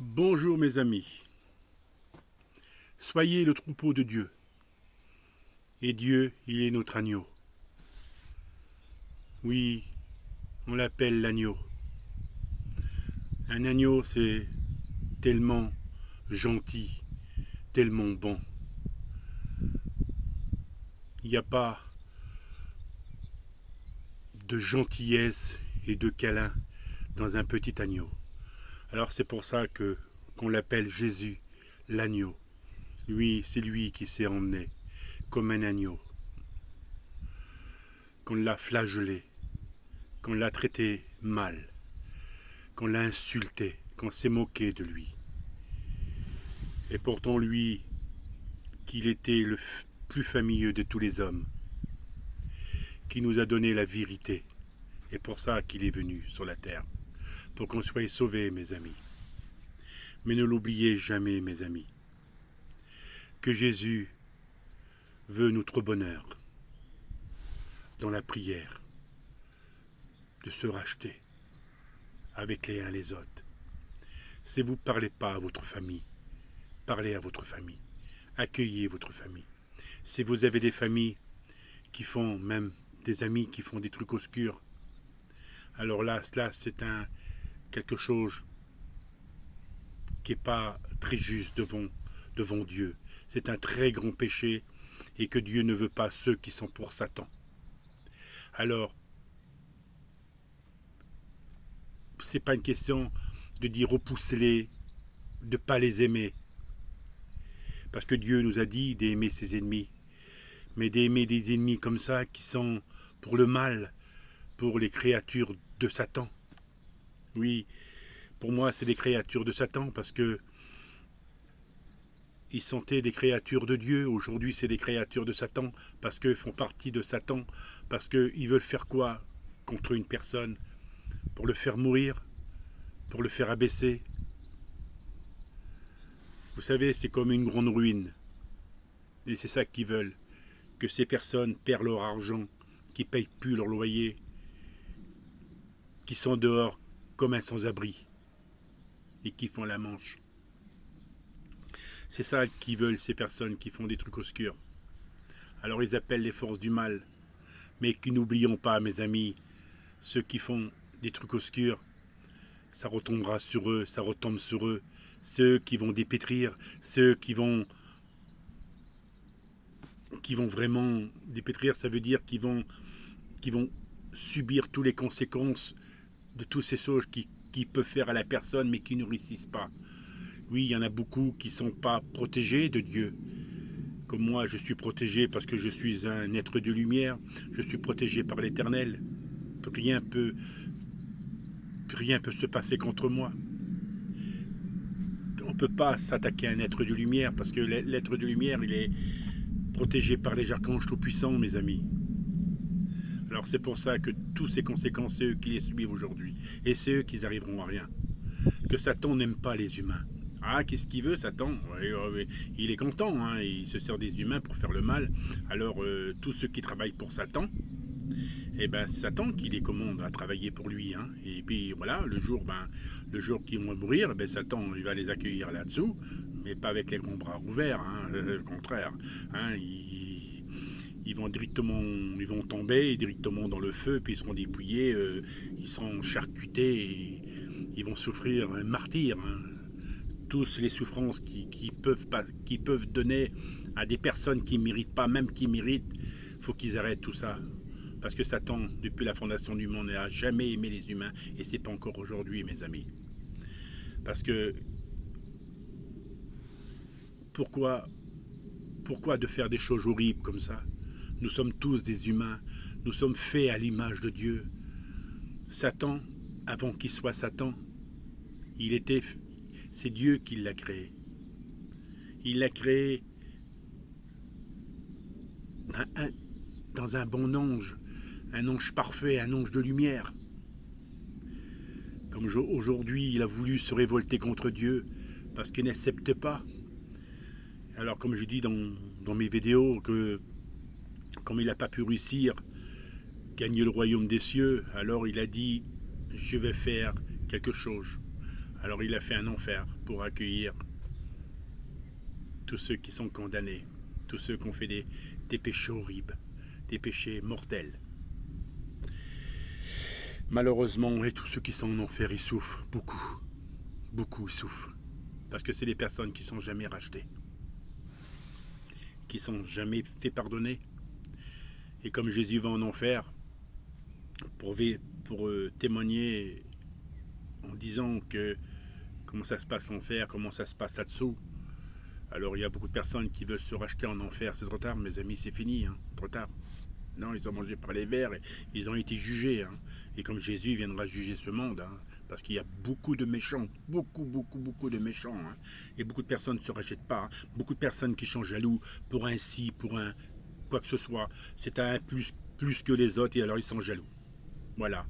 Bonjour mes amis, soyez le troupeau de Dieu, et Dieu, il est notre agneau. Oui, on l'appelle l'agneau. Un agneau, c'est tellement gentil, tellement bon. Il n'y a pas de gentillesse et de câlin dans un petit agneau. Alors c'est pour ça qu'on l'appelle Jésus, l'agneau. Lui, c'est lui qui s'est emmené comme un agneau, qu'on l'a flagellé, qu'on l'a traité mal, qu'on l'a insulté, qu'on s'est moqué de lui. Et pourtant lui, qu'il était le plus familleux de tous les hommes, qui nous a donné la vérité. Et pour ça qu'il est venu sur la terre, pour qu'on soit sauvés, mes amis. Mais ne l'oubliez jamais, mes amis, que Jésus veut notre bonheur dans la prière, de se racheter avec les uns les autres. Si vous ne parlez pas à votre famille, parlez à votre famille. Accueillez votre famille. Si vous avez des familles qui font, même des amis qui font des trucs obscurs, alors là c'est quelque chose qui n'est pas très juste devant Dieu. C'est un très grand péché et que Dieu ne veut pas ceux qui sont pour Satan. Alors, c'est pas une question de dire repoussez-les, de ne pas les aimer. Parce que Dieu nous a dit d'aimer ses ennemis. Mais d'aimer des ennemis comme ça qui sont pour le mal, pour les créatures de Satan. Oui, pour moi c'est des créatures de Satan parce que ils sentaient des créatures de Dieu. Aujourd'hui c'est des créatures de Satan parce qu'ils font partie de Satan. Parce qu'ils veulent faire quoi contre une personne? Pour le faire mourir? Pour le faire abaisser? Vous savez, c'est comme une grande ruine. Et c'est ça qu'ils veulent. Que ces personnes perdent leur argent, qui ne payent plus leur loyer, qui sont dehors comme un sans-abri et qui font la manche. C'est ça qu'ils veulent, ces personnes qui font des trucs obscurs. Alors ils appellent les forces du mal. Mais que n'oublions pas, mes amis, ceux qui font des trucs obscurs, ça retombera sur eux, ça retombe sur eux. Ceux qui vont dépétrir, ceux qui vont vraiment dépétrir, ça veut dire qu'ils vont subir toutes les conséquences de toutes ces choses qui peuvent faire à la personne mais qui ne réussissent pas. Oui, il y en a beaucoup qui ne sont pas protégés de Dieu. Comme moi, je suis protégé parce que je suis un être de lumière. Je suis protégé par l'Éternel. Rien peut se passer contre moi. On ne peut pas s'attaquer à un être de lumière parce que l'être de lumière, il est protégé par les archanges tout-puissants, mes amis. Alors c'est pour ça que toutes ces conséquences, c'est eux qui les subissent aujourd'hui. Et c'est eux qui n'arriveront à rien. Que Satan n'aime pas les humains. Ah, qu'est-ce qu'il veut, Satan? Il est content, hein, il se sert des humains pour faire le mal. Alors, tous ceux qui travaillent pour Satan, eh ben, Satan qui les commande à travailler pour lui. Hein. Et puis, voilà, le jour qu'ils vont mourir, ben, Satan il va les accueillir là-dessous, mais pas avec les grands bras ouverts, hein, au contraire. Hein, ils vont tomber directement dans le feu, puis ils seront dépouillés, ils seront charcutés, et ils vont souffrir un martyr. Hein. Tous les souffrances qui peuvent donner à des personnes qui ne méritent pas, même qui méritent, il faut qu'ils arrêtent tout ça. Parce que Satan, depuis la fondation du monde, n'a jamais aimé les humains, et c'est pas encore aujourd'hui, mes amis. Parce que pourquoi de faire des choses horribles comme ça? Nous sommes tous des humains, nous sommes faits à l'image de Dieu. Satan, avant qu'il soit Satan, c'est Dieu qui l'a créé. Il l'a créé dans un bon ange, un ange parfait, un ange de lumière. Comme aujourd'hui, il a voulu se révolter contre Dieu parce qu'il n'accepte pas. Alors, comme je dis dans mes vidéos, que comme il n'a pas pu réussir gagner le royaume des cieux, alors il a dit, je vais faire quelque chose. Alors il a fait un enfer pour accueillir tous ceux qui sont condamnés, tous ceux qui ont fait des péchés horribles, des péchés mortels. Malheureusement, et tous ceux qui sont en enfer, ils souffrent beaucoup, beaucoup souffrent, parce que c'est des personnes qui ne sont jamais rachetées, qui ne sont jamais fait pardonner. Et comme Jésus va en enfer pour témoigner en disant que comment ça se passe en enfer, comment ça se passe là-dessous, alors il y a beaucoup de personnes qui veulent se racheter en enfer. C'est trop tard, mes amis, c'est fini, hein, trop tard. Non, ils ont mangé par les vers et ils ont été jugés. Hein. Et comme Jésus viendra juger ce monde, hein, parce qu'il y a beaucoup de méchants, beaucoup de méchants. Hein, et beaucoup de personnes ne se rachètent pas. Hein, beaucoup de personnes qui sont jaloux pour un si, pour un quoi que ce soit. C'est un plus que les autres et alors ils sont jaloux. Voilà.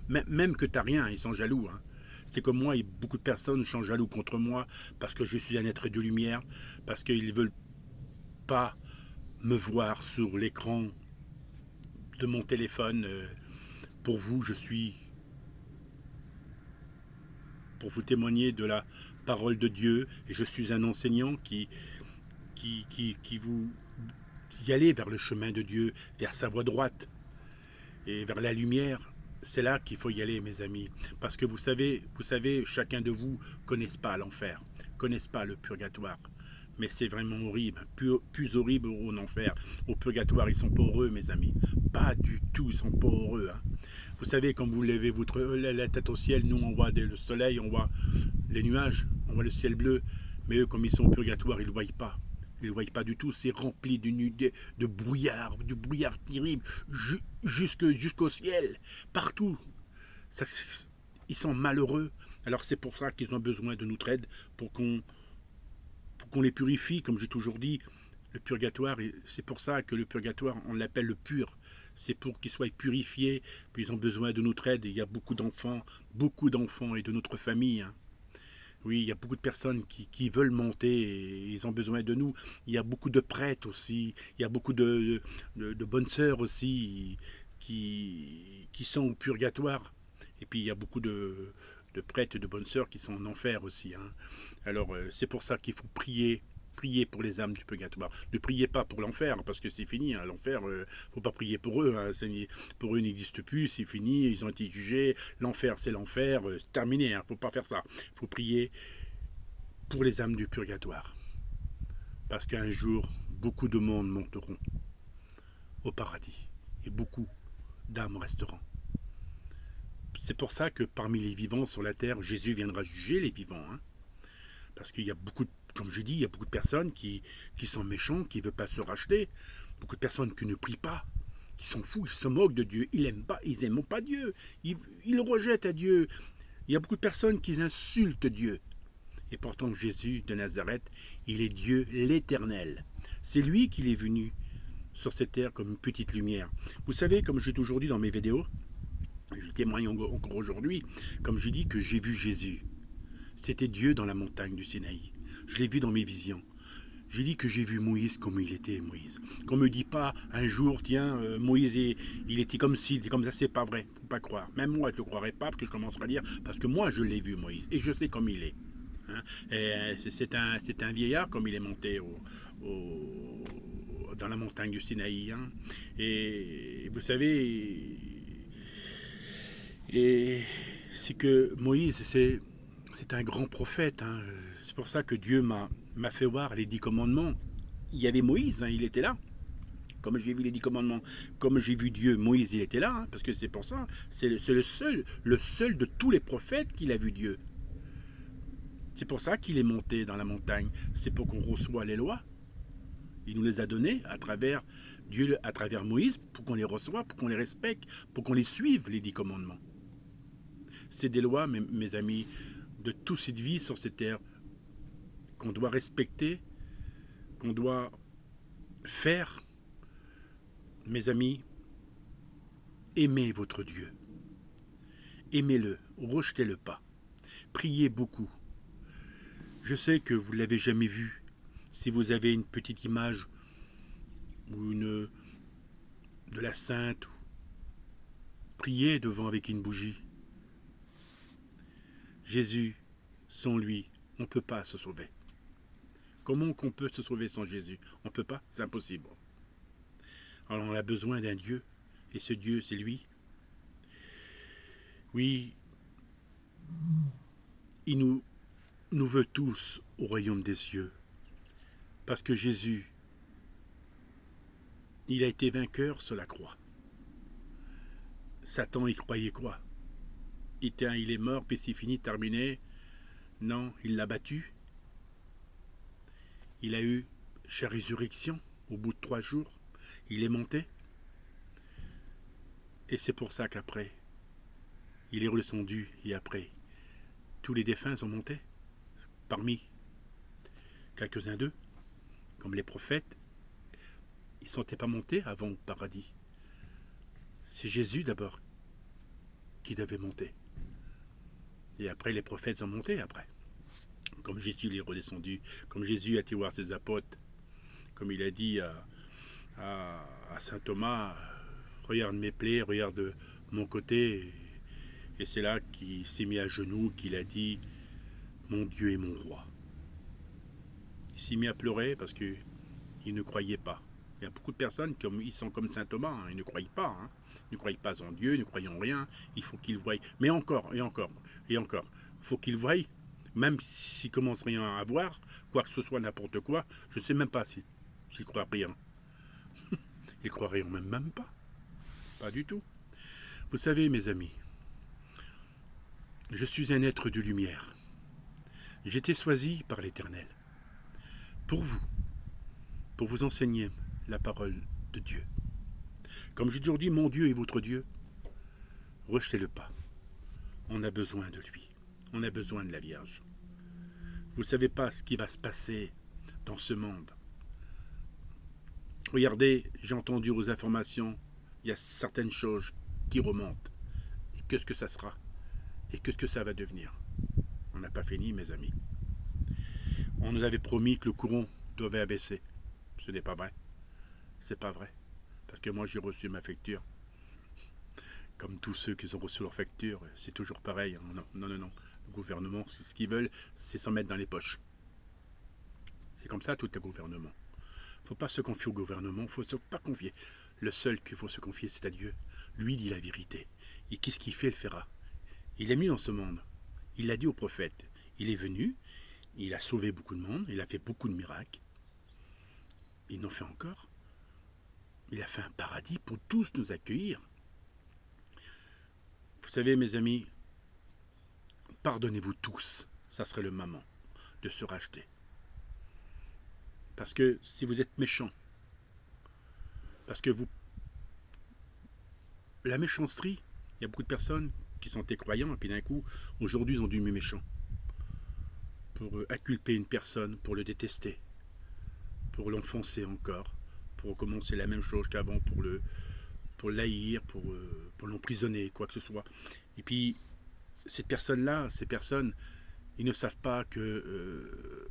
Même que tu n'as rien, ils sont jaloux. Hein. C'est comme moi, beaucoup de personnes sont jaloux contre moi parce que je suis un être de lumière, parce qu'ils ne veulent pas me voir sur l'écran de mon téléphone. Pour vous, je suis pour vous témoigner de la parole de Dieu et je suis un enseignant qui vous y allez vers le chemin de Dieu, vers sa voie droite et vers la lumière. C'est là qu'il faut y aller, mes amis, parce que vous savez, chacun de vous ne connaisse pas l'enfer, connaisse pas le purgatoire. Mais c'est vraiment horrible, plus horrible au enfer. Au purgatoire, ils sont pas heureux, mes amis. Pas du tout, ils sont pas heureux. Hein. Vous savez, quand vous levez la tête au ciel, nous on voit le soleil, on voit les nuages, on voit le ciel bleu. Mais eux, comme ils sont au purgatoire, ils ne le voient pas. Ils ne le voient pas du tout. C'est rempli de brouillard, du brouillard terrible, jusqu'au ciel, partout. Ça, ils sont malheureux. Alors c'est pour ça qu'ils ont besoin de notre aide pour qu'on les purifie, comme j'ai toujours dit, le purgatoire, c'est pour ça que le purgatoire, on l'appelle le pur. C'est pour qu'ils soient purifiés, puis ils ont besoin de notre aide. Il y a beaucoup d'enfants et de notre famille. Hein. Oui, il y a beaucoup de personnes qui veulent monter et ils ont besoin de nous. Il y a beaucoup de prêtres aussi, il y a beaucoup de bonnes sœurs aussi qui sont au purgatoire. Et puis il y a beaucoup de prêtres et de bonnes sœurs qui sont en enfer aussi. Hein. Alors c'est pour ça qu'il faut prier pour les âmes du purgatoire. Ne priez pas pour l'enfer, parce que c'est fini. Hein. L'enfer, il ne faut pas prier pour eux. Hein. Pour eux, il n'existe plus, c'est fini, ils ont été jugés. L'enfer, c'est l'enfer, c'est terminé. Il ne faut pas faire ça. Il faut prier pour les âmes du purgatoire. Parce qu'un jour, beaucoup de monde monteront au paradis. Et beaucoup d'âmes resteront. C'est pour ça que parmi les vivants sur la terre, Jésus viendra juger les vivants. Hein. Parce qu'il y a beaucoup, comme je dis, il y a beaucoup de personnes qui sont méchants, qui ne veulent pas se racheter. Beaucoup de personnes qui ne prient pas, qui sont fous, qui se moquent de Dieu. Ils n'aiment pas Dieu. Ils rejettent à Dieu. Il y a beaucoup de personnes qui insultent Dieu. Et pourtant Jésus de Nazareth, il est Dieu l'Éternel. C'est lui qui est venu sur cette terre comme une petite lumière. Vous savez, comme je dis aujourd'hui dans mes vidéos, je témoigne encore aujourd'hui, comme je dis que j'ai vu Jésus. C'était Dieu dans la montagne du Sinaï. Je l'ai vu dans mes visions. J'ai dit que j'ai vu Moïse comme il était, Moïse. Qu'on ne me dit pas un jour, tiens, Moïse, il était comme ci, il était comme ça, c'est pas vrai. Faut pas croire. Même moi, je ne le croirais pas, parce que je commencerai à dire, parce que moi, je l'ai vu, Moïse, et je sais comme il est. Hein. C'est un vieillard comme il est monté dans la montagne du Sinaï. Hein. Et vous savez, c'est que Moïse, c'est un grand prophète. Hein. C'est pour ça que Dieu m'a fait voir les 10 commandements. Il y avait Moïse, hein, il était là. Comme j'ai vu les 10 commandements, comme j'ai vu Dieu, Moïse, il était là. Hein, parce que c'est pour ça, c'est le seul de tous les prophètes qu'il a vu Dieu. C'est pour ça qu'il est monté dans la montagne. C'est pour qu'on reçoive les lois. Il nous les a données à travers Dieu, à travers Moïse, pour qu'on les reçoive, pour qu'on les respecte, pour qu'on les suive, les 10 commandements. C'est des lois, mes amis, de toute cette vie sur cette terre, qu'on doit respecter, qu'on doit faire. Mes amis, aimez votre Dieu. Aimez-le, rejetez-le pas. Priez beaucoup. Je sais que vous ne l'avez jamais vu. Si vous avez une petite image ou de la sainte, priez devant avec une bougie. Jésus, sans lui, on ne peut pas se sauver. Comment qu'on peut se sauver sans Jésus? On ne peut pas, c'est impossible. Alors on a besoin d'un Dieu, et ce Dieu, c'est lui. Oui, il nous veut tous au royaume des cieux, parce que Jésus, il a été vainqueur sur la croix. Satan, il croyait quoi? Il est mort, puis c'est fini, terminé. Non, il l'a battu. Il a eu sa résurrection au bout de 3 jours. Il est monté. Et c'est pour ça qu'après, il est redescendu. Et après, tous les défunts sont montés. Parmi quelques-uns d'eux, comme les prophètes, ils ne sont pas montés avant au paradis. C'est Jésus d'abord qui devait monter. Et après, les prophètes sont montés après. Comme Jésus est redescendu, comme Jésus a été voir ses apôtres, comme il a dit à saint Thomas, regarde mes plaies, regarde mon côté. Et c'est là qu'il s'est mis à genoux, qu'il a dit, mon Dieu et mon roi. Il s'est mis à pleurer parce qu'il ne croyait pas. Il y a beaucoup de personnes qui sont comme saint Thomas, hein, ils ne croient pas. Hein. Ils ne croient pas en Dieu, ils ne croient en rien. Il faut qu'ils voient. Mais encore, et encore, et encore. Il faut qu'ils voient, même s'ils commencent rien à voir, quoi que ce soit, n'importe quoi, je ne sais même pas s'ils croient rien. Ils croiraient même pas. Pas du tout. Vous savez, mes amis, je suis un être de lumière. J'ai été choisi par l'Éternel pour vous enseigner la parole de Dieu. Comme j'ai toujours dit, mon Dieu est votre Dieu. Rejetez-le pas. On a besoin de lui. On a besoin de la Vierge. Vous ne savez pas ce qui va se passer dans ce monde. Regardez, j'ai entendu aux informations, il y a certaines choses qui remontent. Et qu'est-ce que ça sera? Et qu'est-ce que ça va devenir? On n'a pas fini, mes amis. On nous avait promis que le courant devait abaisser. Ce n'est pas vrai. C'est pas vrai. Parce que moi, j'ai reçu ma facture. Comme tous ceux qui ont reçu leur facture, c'est toujours pareil. Non. Le gouvernement, c'est ce qu'ils veulent, c'est s'en mettre dans les poches. C'est comme ça, tout le gouvernement. Il ne faut pas se confier au gouvernement, il ne faut se pas confier. Le seul qu'il faut se confier, c'est à Dieu. Lui dit la vérité. Et qu'est-ce qu'il fait, il le fera. Il est mis dans ce monde. Il l'a dit aux prophètes. Il est venu, il a sauvé beaucoup de monde, il a fait beaucoup de miracles. Il en fait encore. Il a fait un paradis pour tous nous accueillir. Vous savez, mes amis, pardonnez-vous tous. Ça serait le moment de se racheter. Parce que si vous êtes méchant, parce que la méchanceté, il y a beaucoup de personnes qui sont croyants et puis d'un coup, aujourd'hui, ils ont dû méchants. Pour inculper une personne, pour le détester, pour l'enfoncer encore, pour recommencer la même chose qu'avant, pour l'haïr, pour l'emprisonner, quoi que ce soit. Et puis, ces personnes, ils ne savent pas que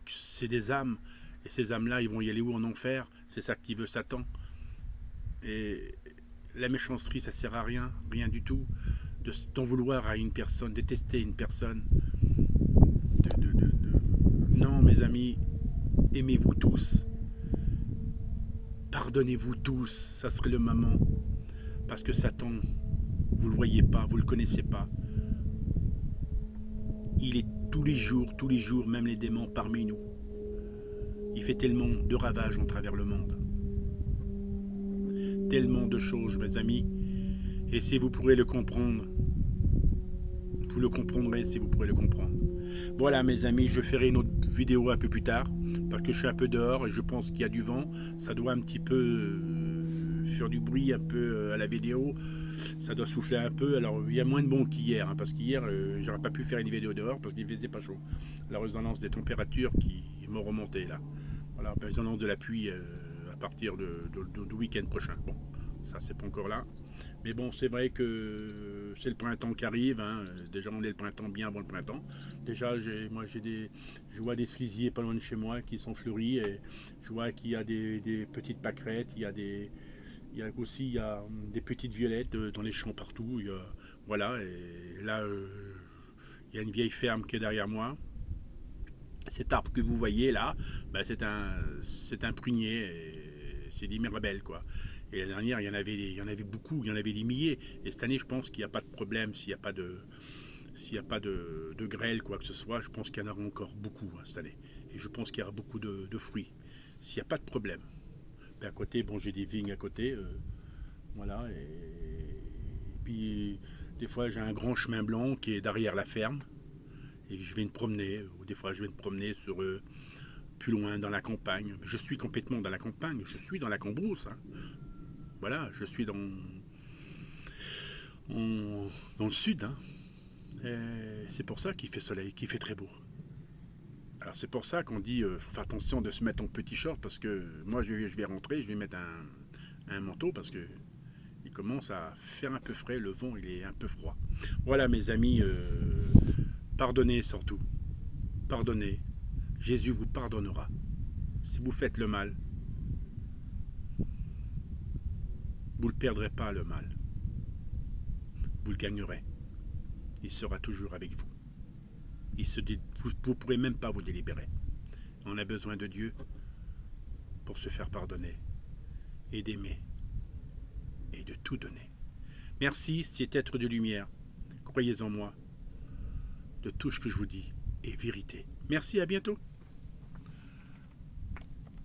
c'est des âmes, et ces âmes-là, ils vont y aller où? En enfer. C'est ça qui veut Satan. Et la méchanceté, ça sert à rien, rien du tout. D'en vouloir à une personne, détester une personne. Non, mes amis, aimez-vous tous. Pardonnez-vous tous, ça serait le moment. Parce que Satan, vous ne le voyez pas, vous ne le connaissez pas. Il est tous les jours, même les démons parmi nous. Il fait tellement de ravages en travers le monde. Tellement de choses, mes amis. Et si vous pourrez le comprendre, vous le comprendrez si vous pourrez le comprendre. Voilà, mes amis, je ferai une autre vidéo un peu plus tard, parce que je suis un peu dehors et je pense qu'il y a du vent. Ça doit un petit peu faire du bruit un peu à la vidéo. Ça doit souffler un peu. Alors, il y a moins de vent qu'hier, hein, parce qu'hier, j'aurais pas pu faire une vidéo dehors parce qu'il faisait pas chaud. La résonance des températures qui m'ont remonté là. Voilà, la résonance de la pluie à partir du week-end prochain. Bon, ça c'est pas encore là. Mais bon, c'est vrai que c'est le printemps qui arrive. Hein. Déjà, on est le printemps bien avant le printemps. Déjà, je vois des cerisiers pas loin de chez moi qui sont fleuris. Et je vois qu'il y a des petites pâquerettes. Il y a aussi des petites violettes dans les champs partout. Voilà, et là, il Il y a une vieille ferme qui est derrière moi. Cet arbre que vous voyez là, ben c'est un prunier, c'est des mirabelles quoi. Et la dernière, il y en avait beaucoup, il y en avait des milliers. Et cette année, je pense qu'il n'y a pas de problème, s'il n'y a pas de grêle, quoi que ce soit, je pense qu'il y en aura encore beaucoup hein, cette année. Et je pense qu'il y aura beaucoup de fruits, s'il n'y a pas de problème. Puis à côté, bon, j'ai des vignes à côté, voilà. Et puis des fois, j'ai un grand chemin blanc qui est derrière la ferme. Et je vais me promener, ou des fois je vais me promener sur plus loin dans la campagne. Je suis complètement dans la campagne, je suis dans la cambrousse. Hein. Voilà, je suis dans le sud. Hein. C'est pour ça qu'il fait soleil, qu'il fait très beau. Alors c'est pour ça qu'on dit faut faire attention de se mettre en petit short parce que moi je vais rentrer, je vais mettre un manteau parce que il commence à faire un peu frais, le vent il est un peu froid. Voilà mes amis, pardonnez surtout, pardonnez. Jésus vous pardonnera. Si vous faites le mal, vous ne le perdrez pas le mal. Vous le gagnerez. Il sera toujours avec vous. Vous ne pourrez même pas vous délibérer. On a besoin de Dieu pour se faire pardonner et d'aimer et de tout donner. Merci, c'est être de lumière. Croyez en moi. De tout ce que je vous dis est vérité. Merci, à bientôt.